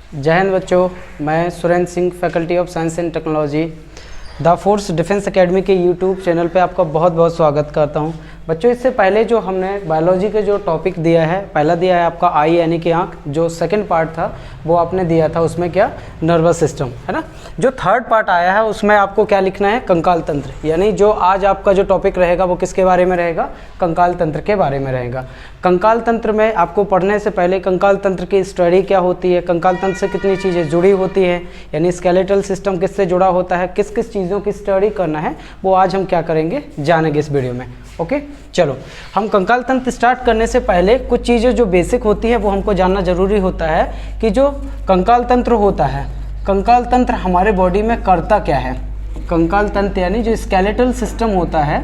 जय हिंद बच्चों, मैं Surendra Singh, faculty of science and technology, the force defence academy के यूट्यूब चैनल पे आपका बहुत बहुत स्वागत करता हूं। बच्चों, इससे पहले जो हमने बायोलॉजी के जो टॉपिक दिया है, पहला दिया है आपका आई यानी कि आँख, जो सेकंड पार्ट था वो आपने दिया था, उसमें क्या नर्वस सिस्टम है ना। जो थर्ड पार्ट आया है उसमें आपको क्या लिखना है, कंकाल तंत्र, यानी जो आज आपका जो टॉपिक रहेगा वो किसके बारे में रहेगा, कंकाल तंत्र के बारे में रहेगा। कंकाल तंत्र में आपको पढ़ने से पहले कंकाल तंत्र की स्टडी क्या होती है, कंकाल तंत्र से कितनी चीज़ें जुड़ी होती हैं, यानी स्केलेटल सिस्टम किससे जुड़ा होता है, किस किस चीज़ों की स्टडी करना है, वो आज हम क्या करेंगे, जानेंगे इस वीडियो में। ओके, चलो हम कंकाल तंत्र स्टार्ट करने से पहले कुछ चीज़ें जो बेसिक होती है वो हमको जानना जरूरी होता है कि जो कंकाल तंत्र होता है, कंकाल तंत्र हमारे बॉडी में करता क्या है। कंकाल तंत्र यानी जो स्केलेटल सिस्टम होता है,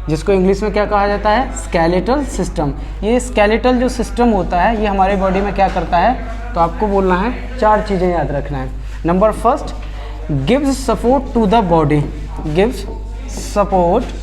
जिसको इंग्लिश में क्या कहा जाता है, स्केलेटल सिस्टम। ये स्केलेटल जो सिस्टम होता है ये हमारे बॉडी में क्या करता है, तो आपको बोलना है चार चीज़ें याद रखना है। Number first, gives support to the body, gives support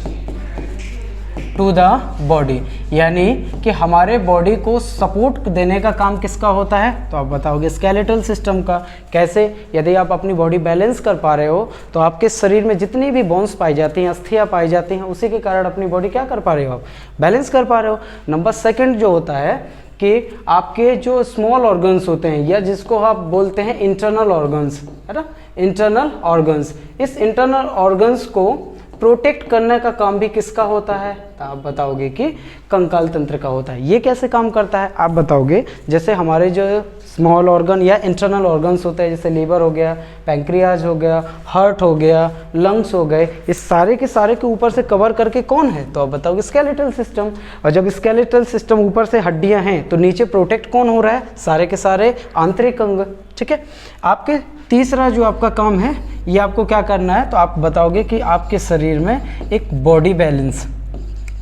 to the body, यानी कि हमारे बॉडी को सपोर्ट देने का काम किसका होता है, तो आप बताओगे स्केलेटल सिस्टम का। कैसे, यदि आप अपनी बॉडी बैलेंस कर पा रहे हो तो आपके शरीर में जितनी भी बोन्स पाई जाती हैं, अस्थियाँ पाई जाती हैं, उसी के कारण अपनी बॉडी क्या कर पा रहे हो, आप बैलेंस कर पा रहे हो। नंबर सेकंड जो होता है कि आपके जो स्मॉल ऑर्गन्स होते हैं, या जिसको आप बोलते हैं इंटरनल ऑर्गन्स, है ना, इंटरनल ऑर्गन्स, इस इंटरनल ऑर्गन्स को प्रोटेक्ट करने का काम भी किसका होता है, तो आप बताओगे कि कंकाल तंत्र का होता है। ये कैसे काम करता है आप बताओगे, जैसे हमारे जो स्मॉल ऑर्गन या इंटरनल ऑर्गन्स होते हैं, जैसे लीवर हो गया, पैंक्रियाज हो गया, हार्ट हो गया, लंग्स हो गए, इस सारे के ऊपर से कवर करके कौन है, तो आप बताओगे स्केलेटल सिस्टम। और जब स्केलेटल सिस्टम ऊपर से हड्डियां हैं तो नीचे प्रोटेक्ट कौन हो रहा है, सारे के सारे आंतरिक अंग। ठीक है, आपके तीसरा जो आपका काम है ये आपको क्या करना है, तो आप बताओगे कि आपके शरीर में एक बॉडी बैलेंस,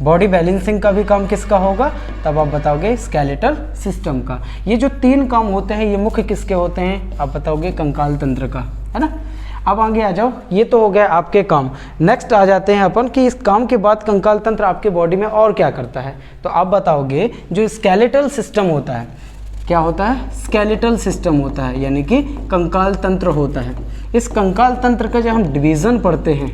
बॉडी बैलेंसिंग का भी काम किसका होगा, तब आप बताओगे स्केलेटल सिस्टम का। ये जो तीन काम होते हैं ये मुख्य किसके होते हैं, आप बताओगे कंकाल तंत्र का, है ना। अब आगे आ जाओ, ये तो हो गया आपके काम। नेक्स्ट आ जाते हैं अपन कि इस काम के बाद कंकाल तंत्र आपके बॉडी में और क्या करता है, तो आप बताओगे जो स्केलेटल सिस्टम होता है, क्या होता है, स्केलेटल सिस्टम होता है, यानी कि कंकाल तंत्र होता है। इस कंकाल तंत्र का जब हम डिवीज़न पढ़ते हैं,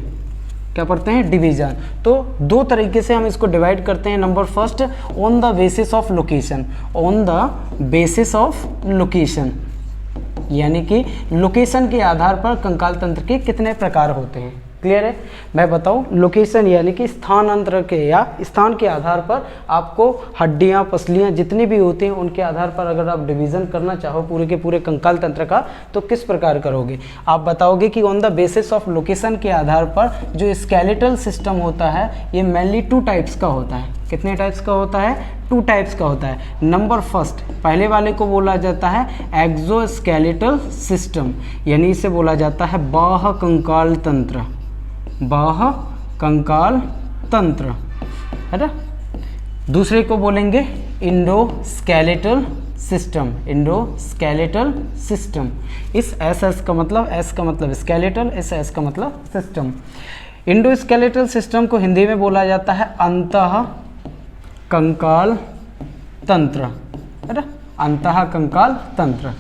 क्या पढ़ते हैं, डिवीज़न, तो दो तरीके से हम इसको डिवाइड करते हैं। Number first, on the basis of location, on the basis of location, यानी कि लोकेशन के आधार पर कंकाल तंत्र के कितने प्रकार होते हैं। क्लियर है, मैं बताऊं, लोकेशन यानी कि स्थानांतर के या स्थान के आधार पर आपको हड्डियां, पसलियां जितनी भी होती हैं उनके आधार पर अगर आप डिवीज़न करना चाहो पूरे के पूरे कंकाल तंत्र का, तो किस प्रकार करोगे, आप बताओगे कि on the basis of location के आधार पर जो स्केलेटल सिस्टम होता है ये मेनली टू टाइप्स का होता है। कितने टाइप्स का होता है, टू टाइप्स का होता है। नंबर फर्स्ट, पहले वाले को बोला जाता है एक्सोस्केलेटल सिस्टम, यानी इसे बोला जाता है बाह्य कंकाल तंत्र, बाह्य कंकाल तंत्र, है ना। दूसरे को बोलेंगे इंडोस्केलेटल सिस्टम, इंडोस्केलेटल सिस्टम। इस एस का मतलब स्केलेटल, इस एस का मतलब सिस्टम। इंडोस्केलेटल सिस्टम को हिंदी में बोला जाता है अंतः कंकाल तंत्र, है ना, अंतः कंकाल तंत्र।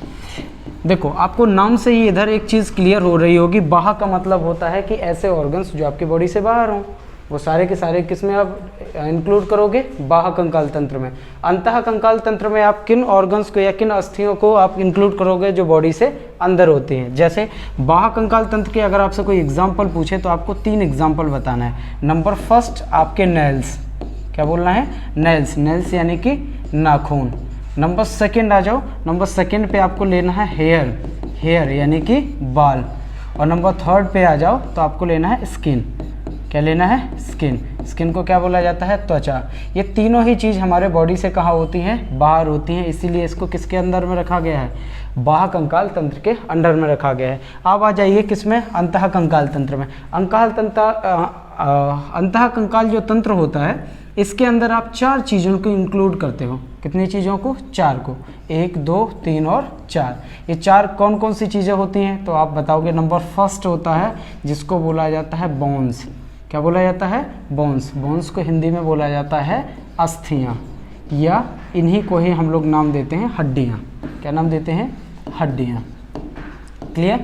देखो, आपको नाम से ही इधर एक चीज़ क्लियर हो रही होगी, बाह्य का मतलब होता है कि ऐसे ऑर्गन्स जो आपकी बॉडी से बाहर हों, वो सारे के सारे किस में आप इंक्लूड करोगे, बाह्य कंकाल तंत्र में। अंतः कंकाल तंत्र में आप किन ऑर्गन्स को या किन अस्थियों को आप इंक्लूड करोगे जो बॉडी से अंदर होती हैं। जैसे बाह्य कंकाल तंत्र के अगर आपसे कोई एग्जाम्पल पूछे तो आपको 3 एग्जाम्पल बताना है। नंबर फर्स्ट, आपके नेल्स, क्या बोलना है, नेल्स, नेल्स यानी कि नाखून। नंबर सेकंड आ जाओ, नंबर सेकंड पे आपको लेना है हेयर, हेयर यानी कि बाल। और नंबर थर्ड पे आ जाओ तो आपको लेना है स्किन, क्या लेना है, स्किन। स्किन को क्या बोला जाता है, त्वचा। ये तीनों ही चीज़ हमारे बॉडी से कहाँ होती हैं, बाहर होती हैं, इसीलिए इसको किसके अंदर में रखा गया है, बाह्य कंकाल तंत्र के अंडर में रखा गया है। अब आ जाइए किसमें, अंतः कंकाल तंत्र में। अंतः कंकाल जो तंत्र होता है इसके अंदर आप 4 चीज़ों को इंक्लूड करते हो। कितनी चीज़ों को, 4 को, 1, 2, 3 और 4। ये 4 कौन कौन सी चीज़ें होती हैं, तो आप बताओगे। नंबर फर्स्ट होता है जिसको बोला जाता है बोन्स, क्या बोला जाता है, बोन्स। बोन्स को हिंदी में बोला जाता है अस्थियाँ, या इन्हीं को ही हम लोग नाम देते हैं हड्डियाँ। क्या नाम देते हैं, हड्डियाँ। क्लियर।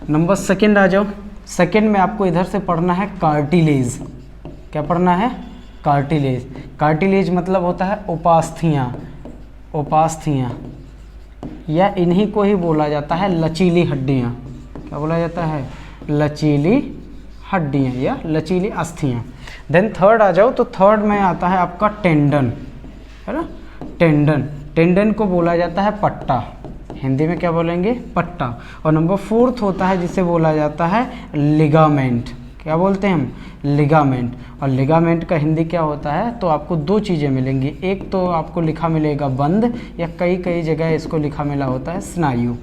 नंबर सेकंड आ जाओ। सेकंड में आपको इधर से पढ़ना है कार्टिलेज। क्या पढ़ना है? कार्टिलेज। कार्टिलेज मतलब होता है उपास्थियाँ, उपास्थियाँ, या इन्हीं को ही बोला जाता है लचीली हड्डियाँ। क्या बोला जाता है? लचीली हड्डियाँ या लचीली अस्थियाँ। देन थर्ड आ जाओ, तो थर्ड में आता है आपका टेंडन, है ना। टेंडन, टेंडन को बोला जाता है पट्टा, हिंदी में क्या बोलेंगे? पट्टा। और नंबर फोर्थ होता है जिसे बोला जाता है लिगामेंट। क्या बोलते हैं हम? लिगामेंट। और लिगामेंट का हिंदी क्या होता है? तो आपको दो चीज़ें मिलेंगी, एक तो आपको लिखा मिलेगा बंद, या कई कई जगह इसको लिखा मिला होता है स्नायु।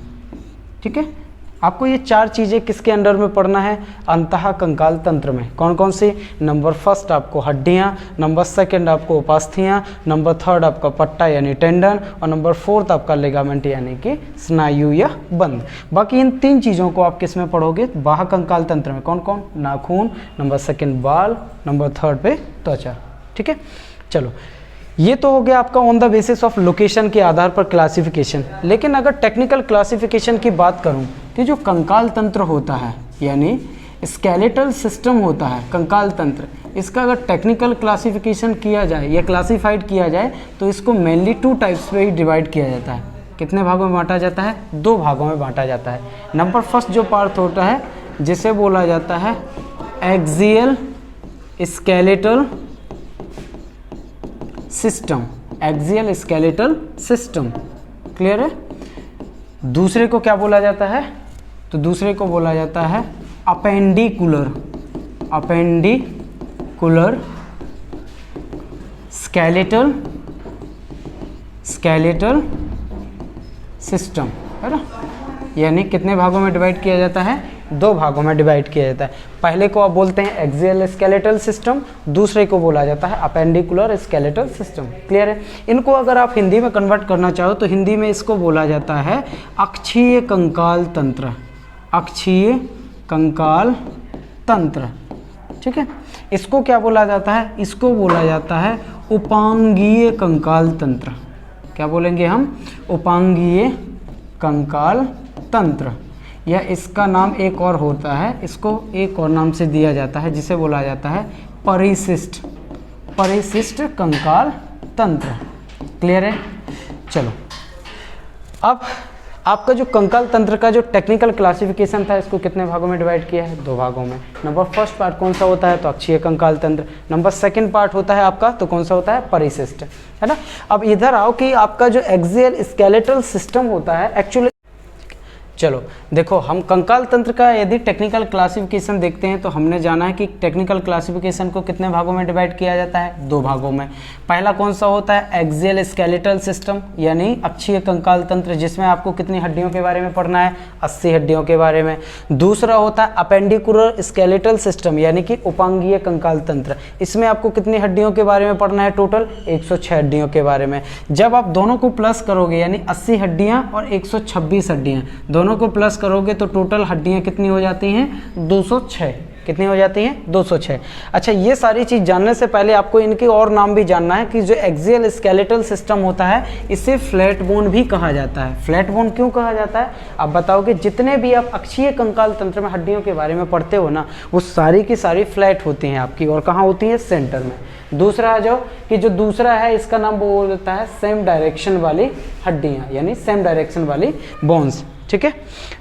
ठीक है, आपको ये चार चीज़ें किसके अंडर में पढ़ना है? अंतः कंकाल तंत्र में। कौन कौन सी? नंबर फर्स्ट आपको हड्डियाँ, नंबर सेकंड आपको उपास्थियाँ, नंबर थर्ड आपका पट्टा यानी टेंडन, और नंबर फोर्थ आपका लिगामेंट यानी कि स्नायु या बंद। बाकी इन तीन चीज़ों को आप किस में पढ़ोगे? बाह्य कंकाल तंत्र में। कौन कौन? नाखून, नंबर सेकंड बाल, नंबर थर्ड पे त्वचा। ठीक है, चलो ये तो हो गया आपका on the basis of location के आधार पर क्लासिफिकेशन। लेकिन अगर टेक्निकल क्लासिफिकेशन की बात करूं तो जो कंकाल तंत्र होता है यानी स्केलेटल सिस्टम होता है कंकाल तंत्र, इसका अगर टेक्निकल क्लासिफिकेशन किया जाए या क्लासिफाइड किया जाए तो इसको मेनली टू टाइप्स में ही डिवाइड किया जाता है। कितने भागों में बांटा जाता है? दो भागों में बांटा जाता है। नंबर फर्स्ट जो पार्ट होता है जिसे बोला जाता है axial skeletal system, axial skeletal system. Clear है? दूसरे को क्या बोला जाता है? तो दूसरे को बोला जाता है appendicular, appendicular skeletal, skeletal system, है ना। यानी कितने भागों में डिवाइड किया जाता है? दो भागों में डिवाइड किया जाता है। पहले को आप बोलते हैं एक्सियल स्केलेटल सिस्टम, दूसरे को बोला जाता है अपेंडिकुलर स्केलेटल सिस्टम। क्लियर है? इनको अगर आप हिंदी में कन्वर्ट करना चाहो तो हिंदी में इसको बोला जाता है अक्षीय कंकाल तंत्र, अक्षीय कंकाल तंत्र। ठीक है, इसको क्या बोला जाता है? इसको बोला जाता है उपांगीय कंकाल तंत्र। क्या बोलेंगे हम? उपांगीय कंकाल तंत्र, या इसका नाम एक और होता है, इसको एक और नाम से दिया जाता है जिसे बोला जाता है परिशिष्ट, परिशिष्ट कंकाल तंत्र। क्लियर है? चलो अब आपका जो कंकाल तंत्र का जो टेक्निकल क्लासिफिकेशन था इसको कितने भागों में डिवाइड किया है? दो भागों में। नंबर फर्स्ट पार्ट कौन सा होता है? तो अक्षीय कंकाल तंत्र। नंबर सेकंड पार्ट होता है आपका तो कौन सा होता है? परिशिष्ट, है ना। अब इधर आओ कि आपका जो एक्सियल स्केलेटल सिस्टम होता है एक्चुअली, चलो देखो हम कंकाल तंत्र का यदि टेक्निकल क्लासिफिकेशन देखते हैं तो हमने जाना है कि टेक्निकल क्लासिफिकेशन को कितने भागों में डिवाइड किया जाता है? दो भागों में। पहला कौन सा होता है? एक्सियल स्केलेटल सिस्टम यानी अक्षीय कंकाल तंत्र, जिसमें आपको कितनी हड्डियों के बारे में पढ़ना है? 80 हड्डियों के बारे में। दूसरा होता है अपेंडिकुलर स्केलेटल सिस्टम यानी कि उपांगीय कंकाल तंत्र, इसमें आपको कितनी हड्डियों के बारे में पढ़ना है? टोटल 106 हड्डियों के बारे में। जब आप दोनों को प्लस करोगे यानी 80 हड्डियाँ और 126 हड्डियाँ दोनों को प्लस करोगे तो टोटल हड्डियां कितनी हो जाती हैं? 206। कितनी हो जाती हैं? 206। अच्छा, ये सारी चीज़ जानने से पहले आपको इनके और नाम भी जानना है कि जो एक्सियल स्केलेटल सिस्टम होता है इसे फ्लैट बोन भी कहा जाता है। फ्लैट बोन क्यों कहा जाता है? आप बताओगे जितने भी आप अक्षीय कंकाल तंत्र में हड्डियों के बारे में पढ़ते हो ना, वो सारी की सारी फ्लैट होती हैं आपकी, और कहाँ होती हैं? सेंटर में। दूसरा आ जाओ कि जो दूसरा है इसका नाम बोल देता है सेम डायरेक्शन वाली हड्डियाँ यानी सेम डायरेक्शन वाली बोन्स। ठीक है,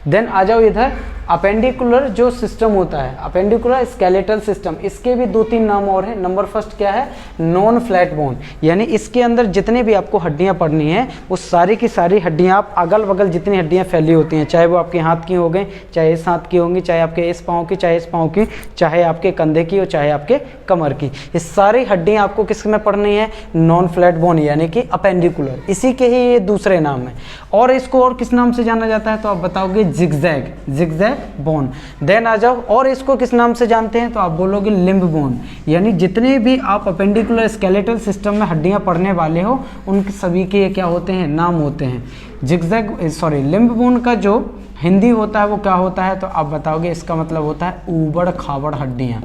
देन आ जाओ इधर अपेंडिकुलर जो सिस्टम होता है, अपेंडिकुलर स्केलेटल सिस्टम, इसके भी दो तीन नाम और हैं। नंबर फर्स्ट क्या है? नॉन फ्लैट बोन, यानी इसके अंदर जितने भी आपको हड्डियां पढ़नी है वो सारी की सारी हड्डियां आप अगल बगल जितनी हड्डियां फैली होती हैं, चाहे वो आपके हाथ की हो गई, चाहे इस हाथ की होंगी, चाहे आपके इस पाँव की, चाहे इस पाँव की, चाहे आपके कंधे की और चाहे आपके कमर की, ये सारी हड्डियाँ आपको किस में पढ़नी है? नॉन फ्लैट बोन यानी कि अपेंडिकुलर, इसी के ही ये दूसरे नाम है। और इसको और किस नाम से जाना जाता है? तो आप बताओगे जिगजैग, जिगजैग बोन। देन आ जाओ और इसको किस नाम से जानते हैं? तो आप बोलोगे लिम्ब बोन, यानी जितने भी आप अपेंडिकुलर स्केलेटल सिस्टम में हड्डियां पढ़ने वाले हो उनके सभी के क्या होते हैं? नाम होते हैं। जिगजैग सॉरी लिम्ब बोन का जो हिंदी होता है वो क्या होता है? तो आप बताओगे इसका मतलब होता है ऊबड़ खाबड़ हड्डियाँ।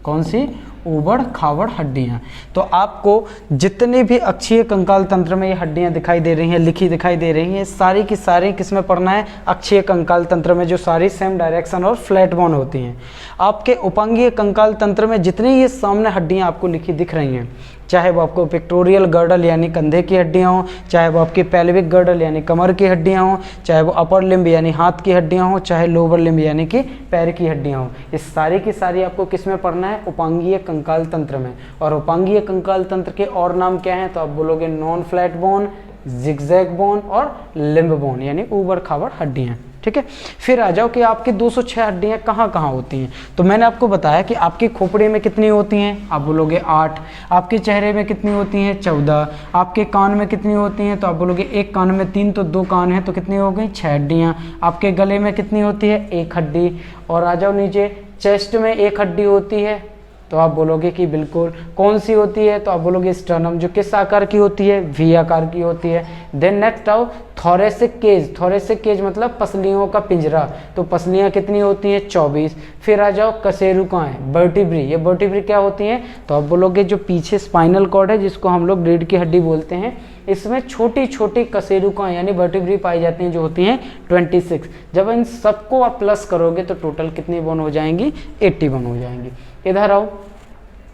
कौन सी? ऊबड़ खाबड़ हड्डियाँ। तो आपको जितनी भी अक्षीय कंकाल तंत्र में ये हड्डियाँ दिखाई दे रही हैं, लिखी दिखाई दे रही हैं, सारी की सारी किस में पढ़ना है, अक्षीय कंकाल तंत्र में, जो सारी सेम डायरेक्शन और फ्लैट बोन होती हैं। आपके उपांगीय कंकाल तंत्र में जितनी ये सामने हड्डियाँ आपको लिखी दिख रही हैं, चाहे वो आपको पिक्टोरियल गर्डल यानी कंधे की हड्डियाँ हों, चाहे वो आपकी पेल्विक गर्डल यानी कमर की हड्डियाँ हों, चाहे वो अपर लिम्ब यानी हाथ की हड्डियाँ हों, चाहे लोअर लिम्ब यानी कि पैर की हड्डियाँ हों, ये सारी की सारी आपको किस में पढ़ना है, उपांगीय कंकाल तंत्र में। और उपांगीय कंकाल तंत्र के और नाम क्या हैं, तो आप बोलोगे non flat bone, zigzag bone और लिम्ब बोन यानी ऊबड़ खाबड़ हड्डियाँ। ठीक है, फिर आ जाओ कि आपकी 206 हड्डियाँ कहाँ कहाँ होती हैं। तो मैंने आपको बताया कि आपकी खोपड़ी में कितनी होती हैं, आप बोलोगे 8। आपके चेहरे में कितनी होती हैं, 14। आपके कान में कितनी होती हैं, तो आप बोलोगे एक कान में 3, तो 2 कान हैं, तो कितनी हो गई, 6 हड्डियाँ। आपके गले में कितनी होती है, 1 हड्डी। और आ जाओ नीचे, चेस्ट में 1 हड्डी होती है, तो आप बोलोगे कि बिल्कुल कौन सी होती है, तो आप बोलोगे स्टर्नम, जो किस आकार की होती है, वी आकार की होती है। देन नेक्स्ट आओ थोरेसिक केज, थोरेसिक केज मतलब पसलियों का पिंजरा, तो पसलियाँ कितनी होती हैं, 24। फिर आ जाओ कशेरुकाएँ, वर्टिब्री, ये वर्टिब्री क्या होती हैं, तो आप बोलोगे जो पीछे स्पाइनल कॉर्ड है, जिसको हम लोग रीढ़ की हड्डी बोलते हैं, इसमें छोटी छोटी कशेरुकाएँ यानी वर्टिब्री पाई जाती हैं, जो होती हैं 26। जब इन सबको आप प्लस करोगे तो टोटल कितनी बोन हो जाएंगी, 80 बोन हो जाएंगी। इधर आओ,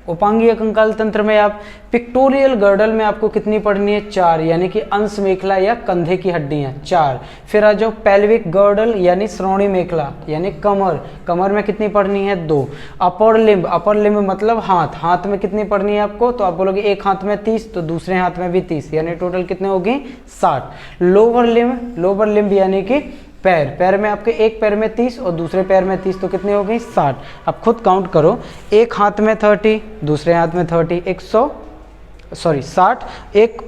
उपांगीय कंकाल तंत्र में आप पिक्टोरियल गर्डल में आपको कितनी पढ़नी है, 4 यानी कि अंश मेखला या कंधे की हड्डियां 4। फिर आ जाओ पेल्विक गर्डल यानी श्रोणी मेखला यानी कमर, कमर में कितनी पढ़नी है, 2। अपर लिम्ब, अपर लिम्ब मतलब हाथ, हाथ में कितनी पढ़नी है आपको, तो आप बोलोगे एक हाथ में 30, तो दूसरे हाथ में भी 30 यानी टोटल कितने हो गई, 60। लोअर लिम्ब, लोअर लिम्ब यानी कि पैर, पैर में आपके एक पैर में 30 और दूसरे पैर में 30, तो कितनी हो गई, 60। अब खुद काउंट करो, एक हाथ में 30, दूसरे हाथ में 30, 60। एक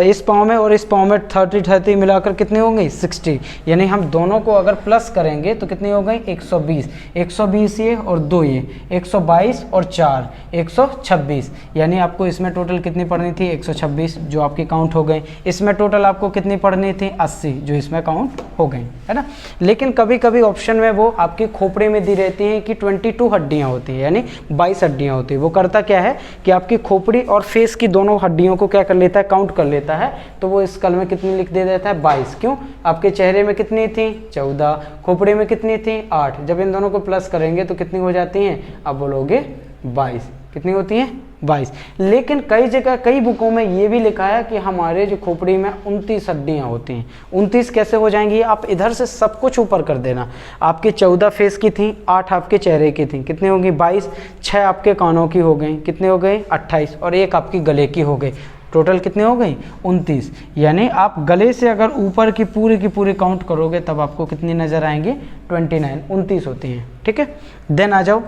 इस पाँव में और इस पाँव में 30 मिलाकर कितनी हो गई, 60। यानी हम दोनों को अगर प्लस करेंगे तो कितनी हो गई, 120। 120 ये और 2 ये, 122 और 4, 126। यानी आपको इसमें टोटल कितनी पढ़नी थी, 126, जो आपकी काउंट हो गई। इसमें टोटल आपको कितनी पढ़नी थी, 80, जो इसमें काउंट हो गई, है ना। लेकिन कभी कभी ऑप्शन में वो आपकी खोपड़ी में दी रहती है कि 22 हड्डियाँ होती है, यानी 22 हड्डियाँ होती है। वो करता क्या है कि आपकी खोपड़ी और फेस की दोनों हड्डियों को क्या कर लेता है, काउंट कर लेता है। तो वो इस कल में कितनी लिख दे देता है, 22। क्यों, आपके चेहरे में कितनी थी, 14, खोपड़ी में कितनी थी, 8। जब इन दोनों को प्लस करेंगे तो कितनी हो जाती हैं, अब बोलोगे 22। कितनी होती हैं, 22। लेकिन कई जगह कई बुकों में ये भी लिखा है कि हमारे जो खोपड़ी में 29 हड्डियाँ होती हैं। 29 कैसे हो जाएंगी, आप इधर से सब कुछ ऊपर कर देना। आपके 14 फेस की थी, 8 आपके चेहरे की थी, कितनी होंगी, 22। 6 आपके कानों की हो गई, कितने हो गए, 28, और 1 आपकी गले की हो गई। टोटल कितने हो गई, 29। यानी आप गले से अगर ऊपर की पूरी काउंट करोगे तब आपको कितनी नज़र आएंगी, 29, 29 होती हैं। ठीक है, देन आ जाओ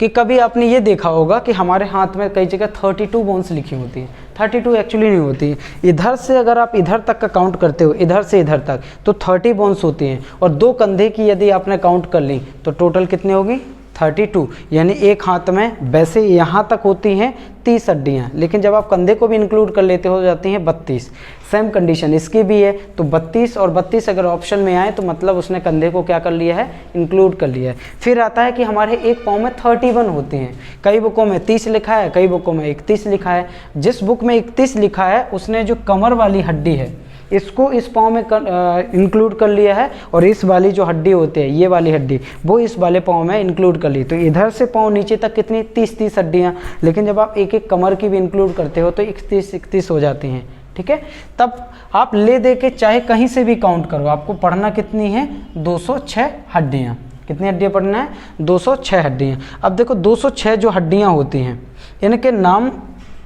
कि कभी आपने ये देखा होगा कि हमारे हाथ में कई जगह 32 बोन्स लिखी होती है। 32 एक्चुअली नहीं होती है। इधर से अगर आप इधर तक का काउंट करते हो, इधर से इधर तक, तो 30 बोन्स होती हैं। और 2 कंधे की यदि आपने काउंट कर ली तो टोटल कितनी होगी, 32। यानी एक हाथ में वैसे यहाँ तक होती हैं 30 हड्डियाँ, लेकिन जब आप कंधे को भी इंक्लूड कर लेते हो जाती हैं 32। सेम कंडीशन इसकी भी है। तो 32 और 32 अगर ऑप्शन में आए तो मतलब उसने कंधे को क्या कर लिया है, इंक्लूड कर लिया है। फिर आता है कि हमारे एक पाँव में 31 होती हैं। कई बुकों में 30 लिखा है, कई बुकों में 31 लिखा है। जिस बुक में 31 लिखा है उसने जो कमर वाली हड्डी है इसको इस पाँव में इंक्लूड कर लिया है, और इस वाली जो हड्डी होती है, ये वाली हड्डी, वो इस वाले पाँव में इंक्लूड कर ली। तो इधर से पाँव नीचे तक कितनी, 30 हड्डियाँ। लेकिन जब आप एक एक कमर की भी इंक्लूड करते हो तो 31 हो जाती हैं। ठीक है, तब आप ले दे के चाहे कहीं से भी काउंट करो, आपको पढ़ना कितनी है, 206 हड्डियाँ। कितनी हड्डियाँ पढ़ना है, 206 हड्डियाँ। अब देखो 206 जो हड्डियाँ होती हैं इनके नाम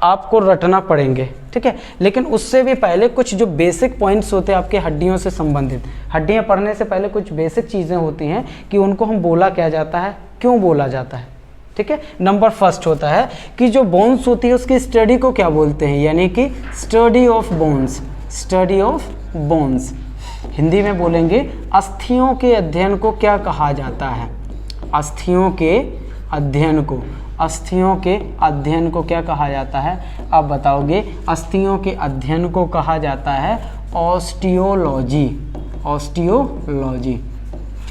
आपको रटना पड़ेंगे। ठीक है, लेकिन उससे भी पहले कुछ जो बेसिक पॉइंट्स होते हैं आपके हड्डियों से संबंधित, हड्डियां पढ़ने से पहले कुछ बेसिक चीज़ें होती हैं कि उनको हम बोला क्या जाता है, क्यों बोला जाता है। ठीक है, नंबर फर्स्ट होता है कि जो बोन्स होती है उसकी स्टडी को क्या बोलते हैं, यानी कि study of bones. Study of bones Hindi में बोलेंगे अस्थियों के अध्ययन को क्या कहा जाता है, अस्थियों के अध्ययन को, अस्थियों के अध्ययन को क्या कहा जाता है, आप बताओगे। अस्थियों के अध्ययन को कहा जाता है ऑस्टियोलॉजी, ऑस्टियोलॉजी।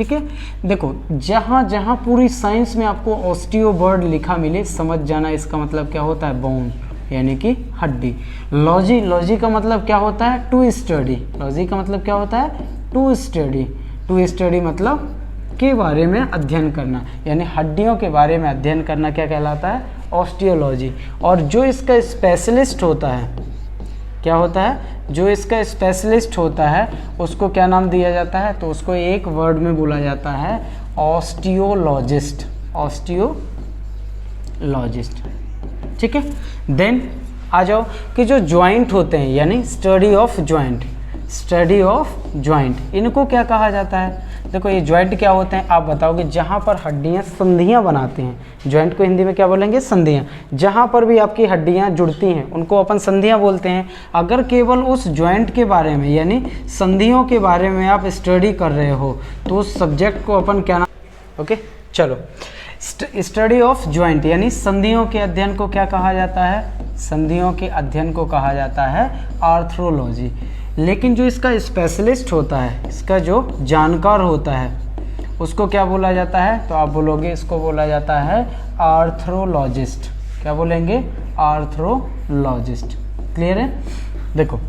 ठीक है। देखो जहाँ जहाँ पूरी साइंस में आपको ऑस्टियो वर्ड लिखा मिले समझ जाना इसका मतलब क्या होता है, बोन यानी कि हड्डी। लॉजी, लॉजी का मतलब क्या होता है, टू स्टडी। लॉजी का मतलब क्या होता है, टू स्टडी। टू स्टडी मतलब के बारे में अध्ययन करना, यानी हड्डियों के बारे में अध्ययन करना क्या कहलाता है, ऑस्टियोलॉजी। और जो इसका स्पेशलिस्ट होता है, क्या होता है, जो इसका स्पेशलिस्ट होता है उसको क्या नाम दिया जाता है, तो उसको एक वर्ड में बोला जाता है ऑस्टियोलॉजिस्ट। ऑस्टियोलॉजिस्ट, ठीक है। देन आ जाओ कि जो जॉइंट होते हैं यानी study of joint, study of joint इनको क्या कहा जाता है। देखो ये जॉइंट क्या होते हैं, आप बताओगे जहाँ पर हड्डियाँ संधियाँ बनाते हैं, जॉइंट को हिंदी में क्या बोलेंगे, संधियाँ। जहाँ पर भी आपकी हड्डियाँ जुड़ती हैं उनको अपन संधियाँ बोलते हैं। अगर केवल उस जॉइंट के बारे में यानी संधियों के बारे में आप स्टडी कर रहे हो तो उस सब्जेक्ट को अपन क्या नाम, ओके चलो, स्टडी ऑफ जॉइंट यानी संधियों के अध्ययन को क्या कहा जाता है, संधियों के अध्ययन को कहा जाता है आर्थ्रोलॉजी। लेकिन जो इसका स्पेशलिस्ट होता है, इसका जो जानकार होता है उसको क्या बोला जाता है, तो आप बोलोगे इसको बोला जाता है आर्थ्रोलॉजिस्ट। क्या बोलेंगे, आर्थ्रोलॉजिस्ट। क्लियर है। देखो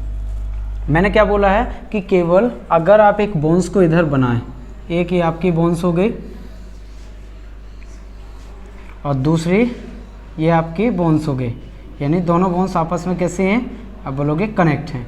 मैंने क्या बोला है कि केवल अगर आप एक बोन्स को इधर बनाएं, एक ये आपकी बोन्स हो गई और दूसरी ये आपकी बोन्स हो गई, यानी दोनों बोन्स आपस में कैसे हैं, आप बोलोगे कनेक्ट हैं।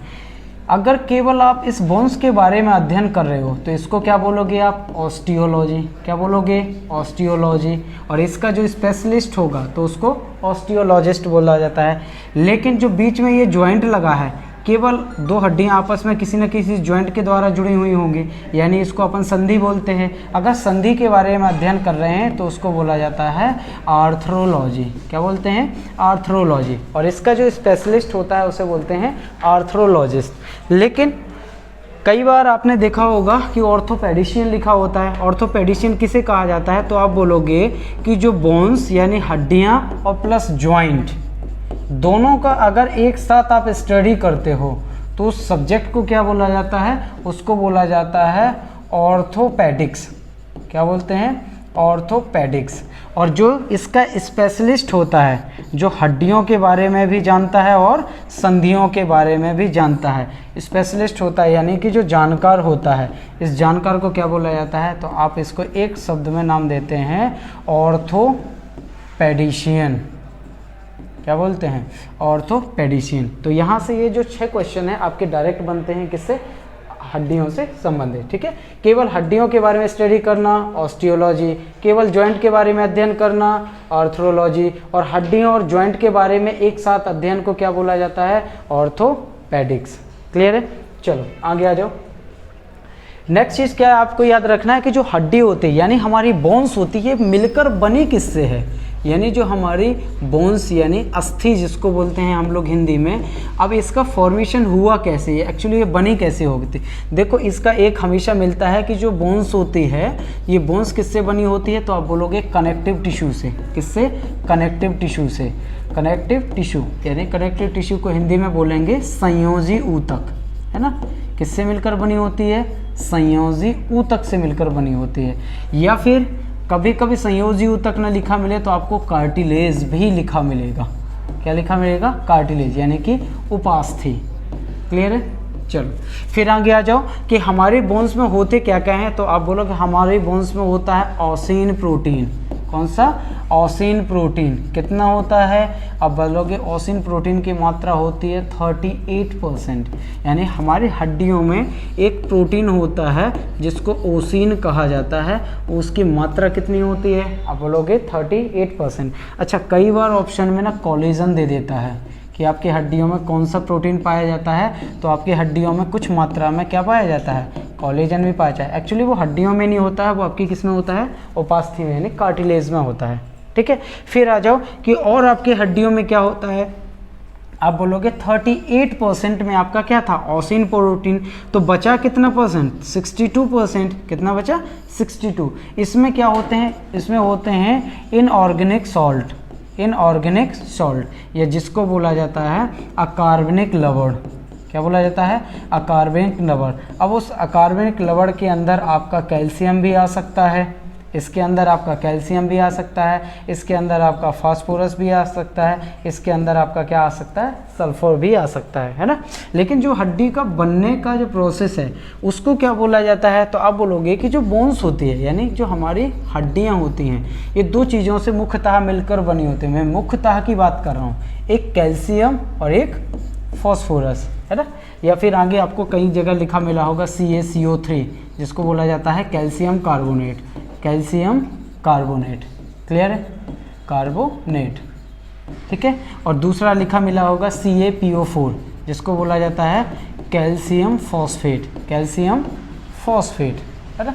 अगर केवल आप इस बोन्स के बारे में अध्ययन कर रहे हो तो इसको क्या बोलोगे आप, ऑस्टियोलॉजी। क्या बोलोगे, ऑस्टियोलॉजी। और इसका जो स्पेशलिस्ट होगा तो उसको ऑस्टियोलॉजिस्ट बोला जाता है। लेकिन जो बीच में ये जॉइंट लगा है, केवल दो हड्डियां आपस में किसी न किसी जॉइंट के द्वारा जुड़ी हुई होंगी, यानी इसको अपन संधि बोलते हैं। अगर संधि के बारे में अध्ययन कर रहे हैं तो उसको बोला जाता है आर्थ्रोलॉजी। क्या बोलते हैं, आर्थ्रोलॉजी। और इसका जो स्पेशलिस्ट होता है उसे बोलते हैं आर्थ्रोलॉजिस्ट। लेकिन कई बार आपने देखा होगा कि ऑर्थोपेडिशियन लिखा होता है। ऑर्थोपेडिशियन किसे कहा जाता है, तो आप बोलोगे कि जो बोन्स यानी हड्डियां और प्लस जॉइंट दोनों का अगर एक साथ आप स्टडी करते हो तो उस सब्जेक्ट को क्या बोला जाता है, उसको बोला जाता है ऑर्थोपेडिक्स। क्या बोलते हैं, ऑर्थोपेडिक्स। और जो इसका स्पेशलिस्ट होता है जो हड्डियों के बारे में भी जानता है और संधियों के बारे में भी जानता है, स्पेशलिस्ट होता है यानी कि जो जानकार होता है, इस जानकार को क्या बोला जाता है, तो आप इसको एक शब्द में नाम देते हैं ऑर्थोपेडिशियन। क्या बोलते हैं, ऑर्थोपेडिशियन। तो यहाँ से ये जो 6 क्वेश्चन है आपके डायरेक्ट बनते हैं किससे, हड्डियों से संबंधित। ठीक है, केवल हड्डियों के बारे में स्टडी करना ऑस्टियोलॉजी, केवल जॉइंट के बारे में अध्ययन करना आर्थ्रोलॉजी, और हड्डियों और जॉइंट के बारे में एक साथ अध्ययन को क्या बोला जाता है, ऑर्थोपेडिक्स। क्लियर है। चलो आगे आ जाओ। नेक्स्ट चीज़ क्या है आपको याद रखना है कि जो हड्डी होती है यानी हमारी बोन्स होती है मिलकर बनी किससे है, यानी जो हमारी बोन्स यानी अस्थि जिसको बोलते हैं हम लोग हिंदी में, अब इसका फॉर्मेशन हुआ कैसे है, एक्चुअली ये बनी कैसे होती। देखो इसका एक हमेशा मिलता है कि जो बोन्स होती है ये बोन्स किससे बनी होती है, तो आप बोलोगे कनेक्टिव टिश्यू से। किससे, कनेक्टिव टिश्यू से। कनेक्टिव टिश्यू यानी कनेक्टिव टिश्यू को हिंदी में बोलेंगे संयोजी ऊतक, है ना। किससे मिलकर बनी होती है, संयोजी ऊतक से मिलकर बनी होती है। या फिर कभी कभी संयोजी ऊतक न लिखा मिले तो आपको कार्टिलेज भी लिखा मिलेगा। क्या लिखा मिलेगा, कार्टिलेज यानी कि उपास्थि। क्लियर है। चलो फिर आगे आ जाओ कि हमारे बोन्स में होते क्या क्या हैं, तो आप बोलोगे हमारे बोन्स में होता है ऑसिन प्रोटीन। कौन सा, ऑसिन प्रोटीन। कितना होता है, अब बोलोगे ऑसिन प्रोटीन की मात्रा होती है 38%। यानी हमारी हड्डियों में एक प्रोटीन होता है जिसको ओसिन कहा जाता है, उसकी मात्रा कितनी होती है, आप बोलोगे 38%। अच्छा कई बार ऑप्शन में ना कोलेजन दे देता है कि आपकी हड्डियों में कौन सा प्रोटीन पाया जाता है, तो आपकी हड्डियों में कुछ मात्रा में क्या पाया जाता है, कोलेजन भी पाया जाता है। एक्चुअली वो हड्डियों में नहीं होता है, वो आपकी किस में होता है, उपास्थि में यानी कार्टिलेज में होता है। ठीक है। फिर आ जाओ कि और आपकी हड्डियों में क्या होता है, आप बोलोगे 38% में आपका क्या था, ऑसिन प्रोटीन। तो बचा कितना परसेंट, 62%। कितना बचा, 62। इसमें क्या होते हैं, इसमें होते हैं इनऑर्गेनिक सॉल्ट। इनऑर्गेनिक सॉल्ट या जिसको बोला जाता है अकार्बनिक लवण। क्या बोला जाता है? अकार्बनिक लवण। अब उस अकार्बनिक लवण के अंदर आपका कैल्शियम भी आ सकता है, इसके अंदर आपका कैल्शियम भी आ सकता है, इसके अंदर आपका फास्फोरस भी आ सकता है, इसके अंदर आपका क्या आ सकता है? सल्फर भी आ सकता है ना। लेकिन जो हड्डी का बनने का जो प्रोसेस है उसको क्या बोला जाता है? तो आप बोलोगे कि जो बोन्स होती है, यानी जो हमारी हड्डियां होती हैं, ये दो चीज़ों से मुख्यतः मिलकर बनी होती है। मैं मुख्यतः की बात कर रहा हूँ, एक कैल्शियम और एक फॉस्फोरस, है ना। या फिर आगे आपको कई जगह लिखा मिला होगा CaCO3, जिसको बोला जाता है calcium carbonate. Calcium carbonate, clear है? कार्बोनेट, ठीक है। और दूसरा लिखा मिला होगा CaPO4, जिसको बोला जाता है कैल्शियम फॉस्फेट। कैल्शियम फॉस्फेट, है ना।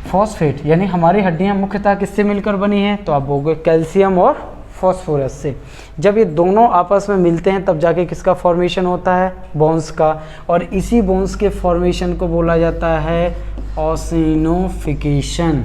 फॉस्फेट यानी हमारी हड्डियां मुख्यतः किससे मिलकर बनी हैं? तो आप बोलोगे कैल्शियम और फॉस्फोरस से। जब ये दोनों आपस में मिलते हैं तब जाके किसका फॉर्मेशन होता है? बोन्स का। और इसी बोन्स के फॉर्मेशन को बोला जाता है ओसिनोफिकेशन।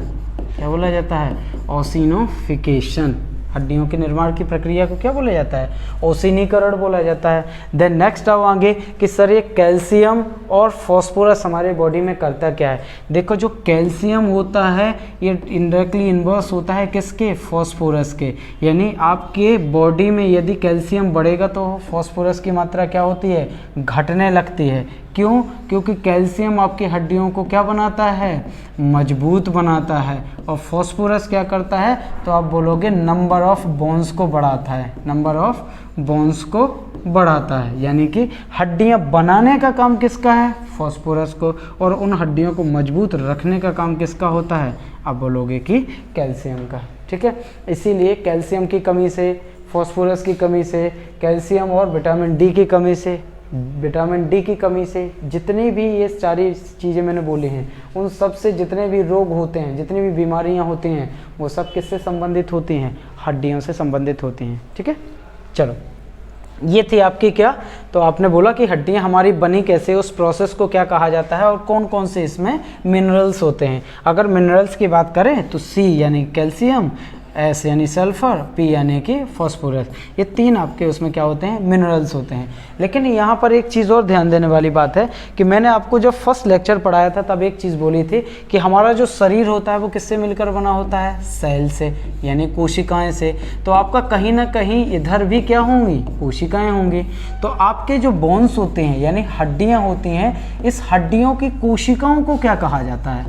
क्या बोला जाता है? ओसिनोफिकेशन। हड्डियों के निर्माण की प्रक्रिया को क्या बोला जाता है? ओसिनीकरण बोला जाता है। देन नेक्स्ट आओ आगे कि सर ये कैल्शियम और फॉस्फोरस हमारे बॉडी में करता क्या है? देखो, जो कैल्शियम होता है ये इनडायरेक्टली इन्वर्स होता है किसके? फॉस्फोरस के। यानी आपके बॉडी में यदि कैल्शियम बढ़ेगा तो फॉस्फोरस की मात्रा क्या होती है? घटने लगती है। क्यों? क्योंकि कैल्शियम आपकी हड्डियों को क्या बनाता है? मजबूत बनाता है। और फॉस्फोरस क्या करता है? तो आप बोलोगे नंबर ऑफ बोन्स को बढ़ाता है। नंबर ऑफ बोन्स को बढ़ाता है, यानी कि हड्डियां बनाने का काम किसका है? फॉस्फोरस को। और उन हड्डियों को मजबूत रखने का काम किसका होता है? आप बोलोगे कि कैल्शियम का, ठीक है। इसीलिए कैल्शियम की कमी से, फॉस्फोरस की कमी से, कैल्शियम और विटामिन डी की कमी से, विटामिन डी की कमी से, जितनी भी ये सारी चीज़ें मैंने बोली हैं, उन सब से जितने भी रोग होते हैं, जितनी भी बीमारियां होती हैं, वो सब किससे संबंधित होती हैं? हड्डियों से संबंधित होती हैं, ठीक है। चलो, ये थी आपकी क्या? तो आपने बोला कि हड्डियां हमारी बनी कैसे, उस प्रोसेस को क्या कहा जाता है और कौन कौन से इसमें मिनरल्स होते हैं। अगर मिनरल्स की बात करें तो C यानी कैल्शियम, S यानी सल्फर, P यानी कि फॉस्फोरस, ये तीन आपके उसमें क्या होते हैं? मिनरल्स होते हैं। लेकिन यहाँ पर एक चीज़ और ध्यान देने वाली बात है कि मैंने आपको जब फर्स्ट लेक्चर पढ़ाया था तब एक चीज़ बोली थी कि हमारा जो शरीर होता है वो किससे मिलकर बना होता है? सेल से, यानी कोशिकाएं से। तो आपका कहीं ना कहीं इधर भी क्या होंगी? कोशिकाएं होंगी। तो आपके जो बोन्स होते हैं यानी हड्डियाँ होती हैं, इस हड्डियों की कोशिकाओं को क्या कहा जाता है?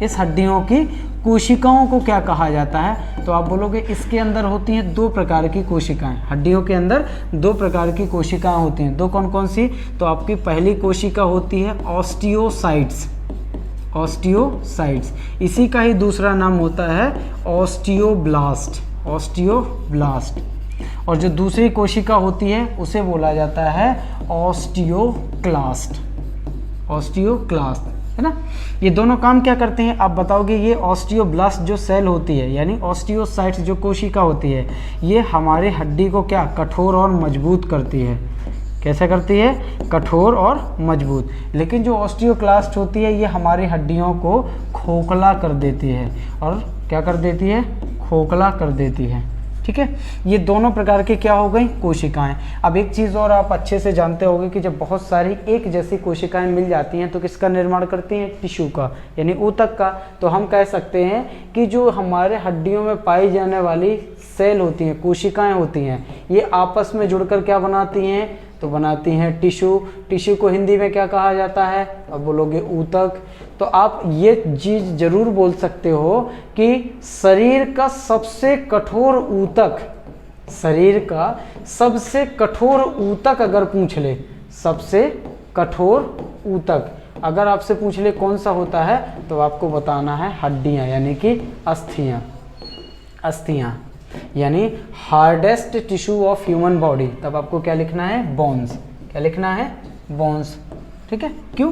इस हड्डियों की कोशिकाओं को क्या कहा जाता है? तो आप बोलोगे इसके अंदर होती हैं दो प्रकार की कोशिकाएं। हड्डियों के अंदर दो प्रकार की कोशिकाएं होती हैं। दो कौन कौन सी? तो आपकी पहली कोशिका होती है ऑस्टियोसाइट्स। ऑस्टियोसाइट्स, इसी का ही दूसरा नाम होता है ऑस्टियोब्लास्ट। ऑस्टियोब्लास्ट। और जो दूसरी कोशिका होती है उसे बोला जाता है ऑस्टियोक्लास्ट। ऑस्टियोक्लास्ट, है ना। ये दोनों काम क्या करते हैं आप बताओगे? ये ऑस्टियोब्लास्ट जो सेल होती है यानी ऑस्टियोसाइट्स जो कोशिका होती है, ये हमारे हड्डी को क्या कठोर और मजबूत करती है। कैसे करती है? कठोर और मजबूत। लेकिन जो ऑस्टियोक्लास्ट होती है ये हमारी हड्डियों को खोखला कर देती है। और क्या कर देती है? खोखला कर देती है, ठीक है। ये दोनों प्रकार की क्या हो गई? कोशिकाएं। अब एक चीज़ और आप अच्छे से जानते होंगे कि जब बहुत सारी एक जैसी कोशिकाएं मिल जाती हैं तो किसका निर्माण करती हैं? टिश्यू का, यानी ऊतक का। तो हम कह सकते हैं कि जो हमारे हड्डियों में पाई जाने वाली सेल होती हैं, कोशिकाएं होती हैं, ये आपस में जुड़कर क्या बनाती हैं? तो बनाती हैं टिश्यू। टिश्यू को हिंदी में क्या कहा जाता है? अब बोलोगे ऊतक। तो आप ये चीज़ जरूर बोल सकते हो कि शरीर का सबसे कठोर ऊतक, शरीर का सबसे कठोर ऊतक अगर पूछ ले, सबसे कठोर ऊतक अगर आपसे पूछ ले कौन सा होता है, तो आपको बताना है हड्डियां, यानी कि अस्थियां। अस्थियां यानी hardest tissue of human body. तब आपको क्या लिखना है? बोन्स। क्या लिखना है? बोन्स, ठीक है। क्यों?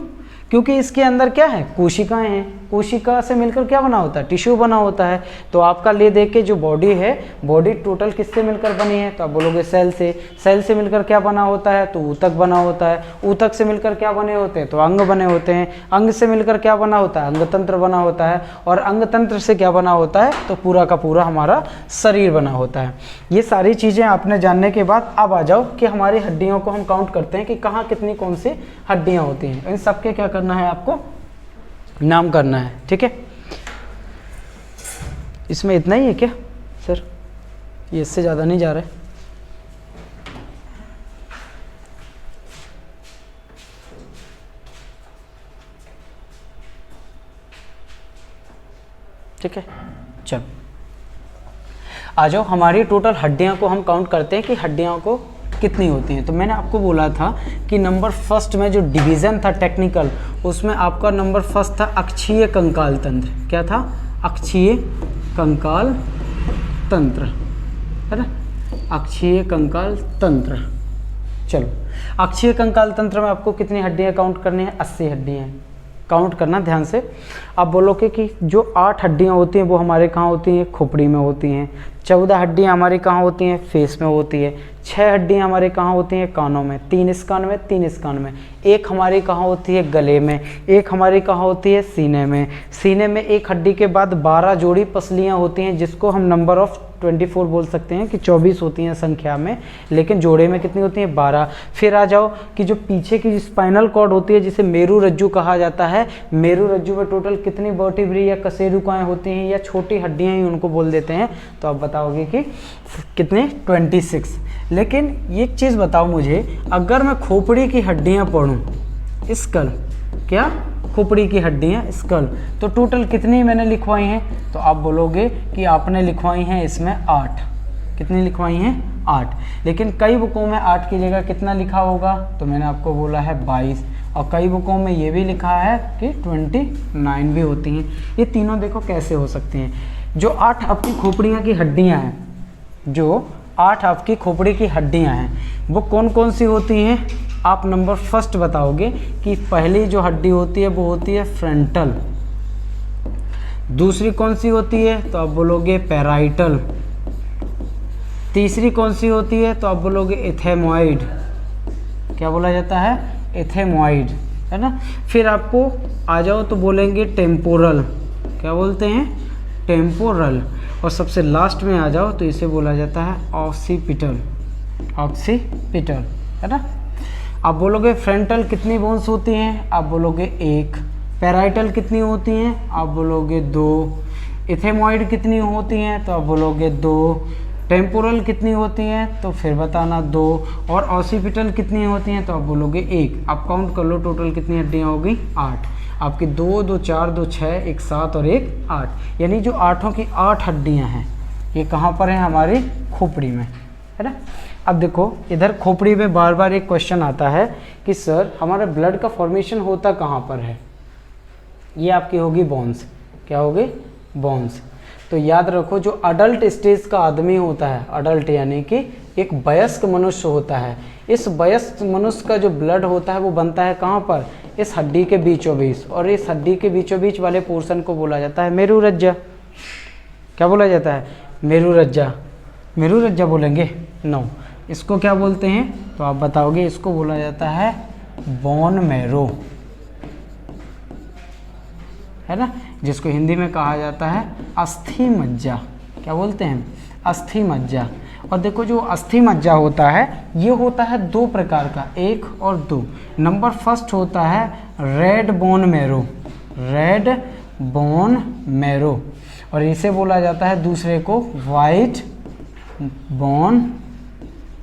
क्योंकि इसके अंदर क्या है, कोशिकाएं हैं, कोशिका से मिलकर क्या बना होता है, टिश्यू बना होता है। तो आपका ले देख के जो बॉडी है, बॉडी टोटल किससे मिलकर बनी है, तो आप बोलोगे सेल से। सेल से मिलकर क्या बना होता है, तो ऊतक बना होता है। ऊतक से मिलकर क्या बने होते हैं, तो अंग बने होते हैं। अंग से मिलकर क्या बना होता है, अंगतंत्र बना होता है। और अंगतंत्र से क्या बना होता है, तो पूरा का पूरा हमारा शरीर बना होता है। ये सारी चीज़ें आपने जानने के बाद अब आ जाओ कि हमारी हड्डियों को हम काउंट करते हैं कि कहाँ कितनी कौन सी हड्डियाँ होती हैं। इन सबके क्या करना है, आपको नाम करना है, ठीक है। इसमें इतना ही है क्या सर, ये इससे ज़्यादा नहीं जा रहा है? ठीक है, चलो आ जाओ। हमारी टोटल हड्डियां को हम काउंट करते हैं कि हड्डियां को कितनी होती हैं। तो मैंने आपको बोला था कि नंबर फर्स्ट में जो डिवीज़न था टेक्निकल, उसमें आपका नंबर फर्स्ट था अक्षीय कंकाल तंत्र। क्या था, अक्षीय कंकाल तंत्र, है ना, अक्षीय कंकाल तंत्र। चलो, अक्षीय कंकाल तंत्र में आपको कितनी हड्डियां काउंट करनी है, 80 हड्डियां काउंट करना ध्यान से। आप बोलोगे कि जो 8 हड्डियां होती हैं वो हमारे कहाँ होती हैं, खोपड़ी में होती हैं। 14 हड्डियां हमारी कहाँ होती हैं, फेस में होती है। 6 हड्डियां हमारे कहाँ होती हैं, कानों में। 3 इस कान में, 3 इस कान में। 1 हमारी कहाँ होती है, गले में। 1 हमारी कहाँ होती है, सीने में। सीने में 1 हड्डी के बाद 12 जोड़ी पसलियाँ होती हैं, जिसको हम नंबर ऑफ 24 बोल सकते हैं कि 24 होती हैं संख्या में, लेकिन जोड़े में कितनी होती हैं, 12। फिर आ जाओ कि जो पीछे की स्पाइनल कॉर्ड होती है, जिसे मेरु रज्जु कहा जाता है। मेरु रज्जु में टोटल कितनी वर्टिब्री या कशेरुकाएं होती हैं, या छोटी हड्डियां ही उनको बोल देते हैं। तो आप बताओगे कि कितने, 26। लेकिन एक चीज़ बताओ मुझे, अगर मैं खोपड़ी की हड्डियाँ पढ़ूँ, स्कल, क्या, खोपड़ी की हड्डियाँ स्कल, तो टोटल कितनी मैंने लिखवाई हैं, तो आप बोलोगे कि आपने लिखवाई हैं इसमें 8। कितनी लिखवाई हैं, 8। लेकिन कई बुकों में 8 की जगह कितना लिखा होगा, तो मैंने आपको बोला है 22। और कई बुकों में ये भी लिखा है कि 29 भी होती हैं। ये तीनों देखो कैसे हो सकती हैं। जो 8 आपकी खोपड़ियाँ की हड्डियाँ हैं, जो 8 आपकी खोपड़ी की हड्डियाँ हैं, वो कौन कौन सी होती हैं, आप नंबर फर्स्ट बताओगे कि पहली जो हड्डी होती है वो होती है फ्रंटल। दूसरी कौन सी होती है, तो आप बोलोगे पैराइटल। तीसरी कौन सी होती है, तो आप बोलोगे एथेमॉइड। क्या बोला जाता है, एथेमॉइड, है ना। फिर आपको आ जाओ तो बोलेंगे टेम्पोरल। क्या बोलते हैं, टेम्पोरल। और सबसे लास्ट में आ जाओ तो इसे बोला जाता है ऑक्सीपिटल। ऑक्सीपिटल, है ना। आप बोलोगे फ्रंटल कितनी बोन्स होती हैं, आप बोलोगे 1। पैराइटल कितनी होती हैं, आप बोलोगे 2। एथेमॉइड कितनी होती हैं, तो आप बोलोगे 2। टेम्पोरल कितनी होती हैं, तो फिर बताना 2। और ऑक्सीपिटल कितनी होती हैं, तो आप बोलोगे 1। आप काउंट कर लो टोटल कितनी हड्डियाँ हो गई, 8। आपकी 2, 2, 4, 2, 6, 1, 7 और 1, 8। यानी जो 8 की 8 हड्डियाँ हैं, ये कहाँ पर हैं, हमारी खोपड़ी में, है ना। अब देखो इधर खोपड़ी में बार बार एक क्वेश्चन आता है कि सर हमारा ब्लड का फॉर्मेशन होता कहाँ पर है। ये आपकी होगी बोन्स। क्या होगी, बोन्स। तो याद रखो जो अडल्ट स्टेज का आदमी होता है, अडल्ट यानी कि एक वयस्क मनुष्य होता है, इस वयस्क मनुष्य का जो ब्लड होता है वो बनता है कहाँ पर, इस हड्डी के बीचों बीच। और इस हड्डी के बीचों बीच वाले पोर्शन को बोला जाता है मेरुरज्जा। क्या बोला जाता है, मेरुरज्जा। मेरुरज्जा बोलेंगे, नो, इसको क्या बोलते हैं, तो आप बताओगे इसको बोला जाता है बोन मैरो, है ना, जिसको हिंदी में कहा जाता है अस्थि मज्जा। क्या बोलते हैं, अस्थि मज्जा। और देखो जो अस्थि मज्जा होता है ये होता है 2 प्रकार का, 1 और 2। नंबर फर्स्ट होता है red bone marrow, red bone marrow, और इसे बोला जाता है दूसरे को वाइट बोन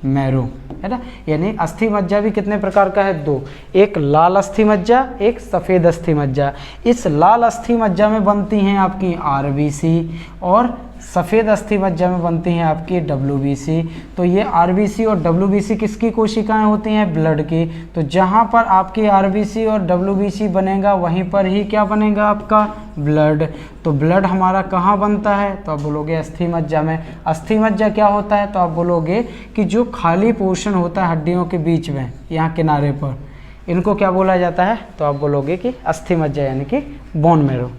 मैरो, है ना। यानी अस्थि मज्जा भी कितने प्रकार का है, 2। एक लाल अस्थि मज्जा, एक सफ़ेद अस्थि मज्जा। इस लाल अस्थि मज्जा में बनती हैं आपकी आरबीसी, और सफ़ेद अस्थि मज्जा में बनती हैं आपकी डब्ल्यूबीसी। तो ये आरबीसी और डब्ल्यूबीसी किसकी कोशिकाएं होती हैं, ब्लड की। तो जहाँ पर आपकी आरबीसी और डब्ल्यूबीसी बनेगा वहीं पर ही क्या बनेगा, आपका ब्लड। तो ब्लड हमारा कहाँ बनता है, तो आप बोलोगे अस्थि मज्जा में। अस्थि मज्जा क्या होता है, तो आप बोलोगे कि जो खाली पोर्शन होता है हड्डियों के बीच में, यहाँ किनारे पर, इनको क्या बोला जाता है? तो आप बोलोगे कि अस्थि मज्जा यानी कि बोन मैरो,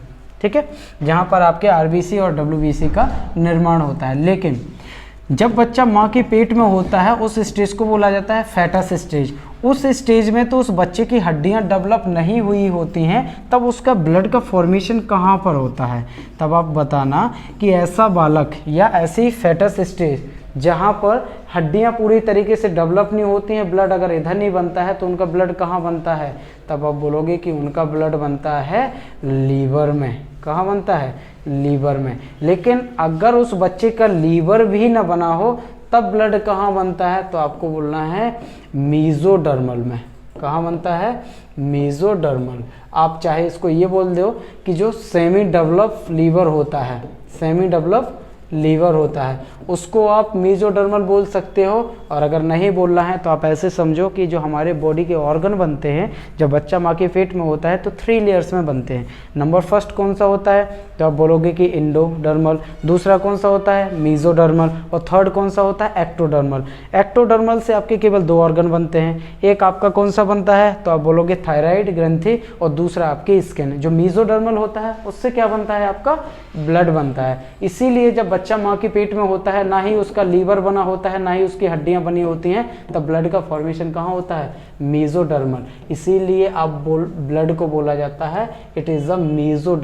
ठीक है, जहाँ पर आपके आरबीसी और डब्ल्यूबीसी का निर्माण होता है। लेकिन जब बच्चा माँ के पेट में होता है उस स्टेज को बोला जाता है फेटस स्टेज। उस स्टेज में तो उस बच्चे की हड्डियाँ डेवलप नहीं हुई होती हैं, तब उसका ब्लड का फॉर्मेशन कहाँ पर होता है? तब आप बताना कि ऐसा बालक या ऐसी फेटस स्टेज जहाँ पर हड्डियाँ पूरी तरीके से डेवलप नहीं होती हैं, ब्लड अगर इधर नहीं बनता है तो उनका ब्लड कहाँ बनता है? तब आप बोलोगे कि उनका ब्लड बनता है लीवर में। कहाँ बनता है? लीवर में। लेकिन अगर उस बच्चे का लीवर भी ना बना हो तब ब्लड कहाँ बनता है? तो आपको बोलना है मीजोडर्मल में। कहाँ बनता है? मीजोडर्मल। आप चाहे इसको ये बोल दो कि जो सेमी डेवलप लीवर होता है, सेमी डेवलप लीवर होता है, उसको आप मीजोडर्मल बोल सकते हो। और अगर नहीं बोलना है तो आप ऐसे समझो कि जो हमारे बॉडी के ऑर्गन बनते हैं जब बच्चा माँ के पेट में होता है तो 3 लेयर्स में बनते हैं। नंबर फर्स्ट कौन सा होता है? तो आप बोलोगे कि इंडोडर्मल। दूसरा कौन सा होता है? मीजोडर्मल। और थर्ड कौन सा होता है? एक्टोडर्मल। एक्टोडर्मल से आपके केवल 2 ऑर्गन बनते हैं। एक आपका कौन सा बनता है? तो आप बोलोगे थायराइड ग्रंथि, और दूसरा आपकी स्किन। जो मीजोडर्मल होता है उससे क्या बनता है? आपका ब्लड बनता है। इसीलिए जब बच्चा माँ के पेट में होता है ना ही उसका लीवर बना होता है ना ही उसकी हड्डियां बनी होती हैं, तब ब्लड का फॉर्मेशन कहाँ होता है? मीजोडर्मल। इसीलिए आप ब्लड को बोला जाता है इट इज अ मीजोडर्मल।